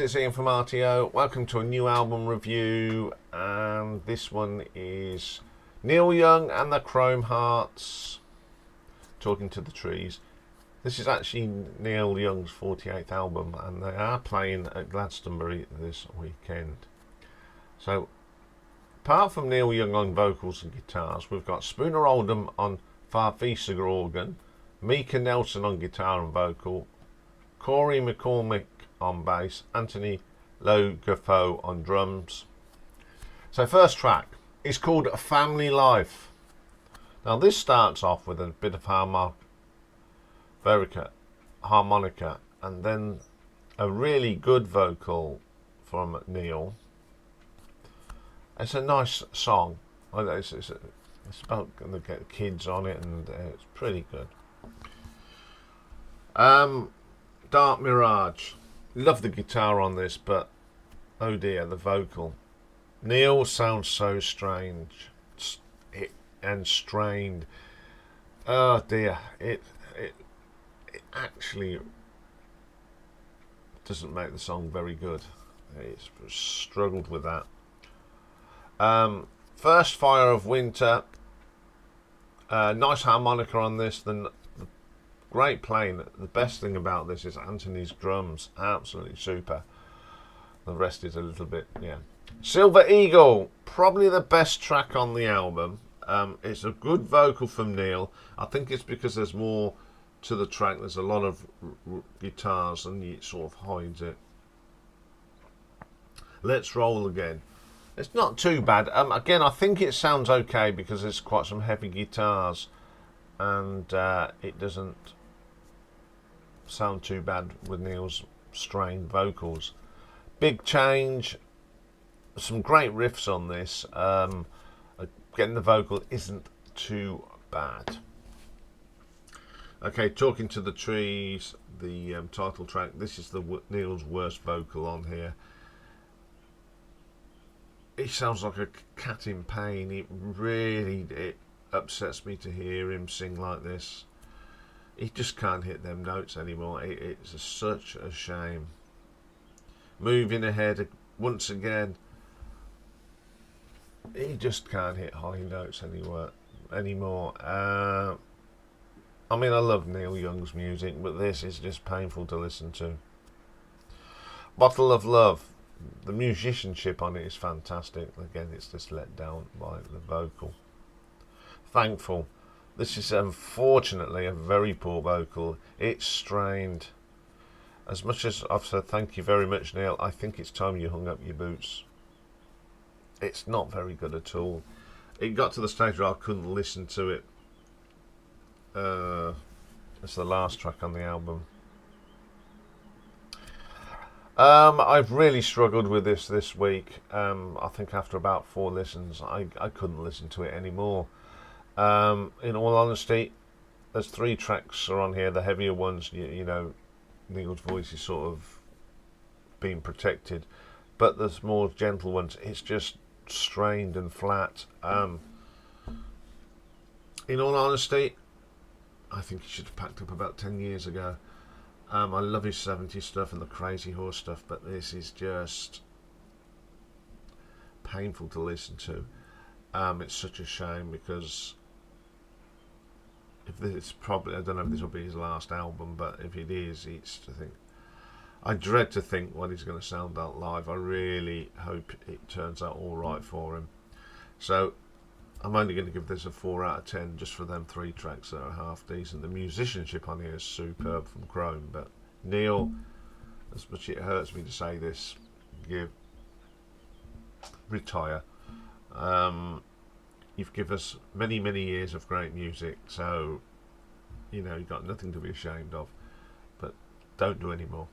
it's Iain from RTO. Welcome to a new album review, and this one is Neil Young and the Chrome Hearts, Talking to the Trees. This is actually Neil Young's 48th album, and they are playing at Glastonbury this weekend. So, apart from Neil Young on vocals and guitars, we've got Spooner Oldham on Farfisa organ, Mika Nelson on guitar and vocal, Corey McCormick on bass, Anthony Logafo on drums. So first track is called Family Life. Now this starts off with a bit of harmonica, and then a really good vocal from Neil. It's a nice song. It's about going to get kids on it, and it's pretty good. Dark Mirage. Love the guitar on this, but oh dear, the vocal. Neil sounds so strange and strained. Oh dear, it actually doesn't make the song very good. It's struggled with that. First Fire of Winter. Nice harmonica on this. The great playing. The best thing about this is Anthony's drums. Absolutely super. The rest is a little bit, yeah. Silver Eagle. Probably the best track on the album. It's a good vocal from Neil. I think it's because there's more to the track. There's a lot of guitars and it sort of hides it. Let's Roll Again. It's not too bad. Again, I think it sounds okay because there's quite some heavy guitars, and it doesn't sound too bad with Neil's strained vocals. Big Change. Some great riffs on this. Getting the vocal isn't too bad. Okay, Talking to the Trees, the title track. This is Neil's worst vocal on here. He sounds like a cat in pain. It upsets me to hear him sing like this. He just can't hit them notes anymore. It's such a shame. Moving Ahead, once again, he just can't hit high notes anymore. I mean, I love Neil Young's music, but this is just painful to listen to. Bottle of Love. The musicianship on it is fantastic. Again, it's just let down by the vocal. Thankful. This is unfortunately a very poor vocal. It's strained. As much as I've said thank you very much, Neil, I think it's time you hung up your boots. It's not very good at all. It got to the stage where I couldn't listen to it. It's the last track on the album. I've really struggled with this week. I think after about 4 listens, I couldn't listen to it anymore. In all honesty, there's 3 tracks are on here. The heavier ones, you know, Neil's voice is sort of being protected, but there's more gentle ones. It's just strained and flat. In all honesty, I think he should have packed up about 10 years ago. I love his 70s stuff and the Crazy Horse stuff, but this is just painful to listen to. It's such a shame because if this probably, I don't know if this will be his last album, but if it is, I dread to think what he's going to sound like live. I really hope it turns out all right for him. So I'm only going to give this a 4 out of 10 just for them 3 tracks that are half decent. The musicianship on here is superb from Chrome, but Neil, as much as it hurts me to say this, retire. You've given us many years of great music, so you know you've got nothing to be ashamed of, but don't do any more.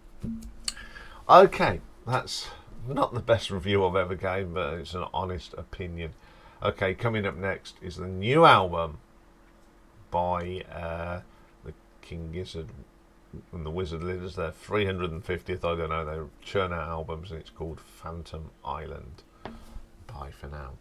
Okay, that's not the best review I've ever gave, but it's an honest opinion. Okay, coming up next is the new album by the King Gizzard and the Wizard Lidders. Their 350th, I don't know, they churn out albums, and it's called Phantom Island. Bye for now.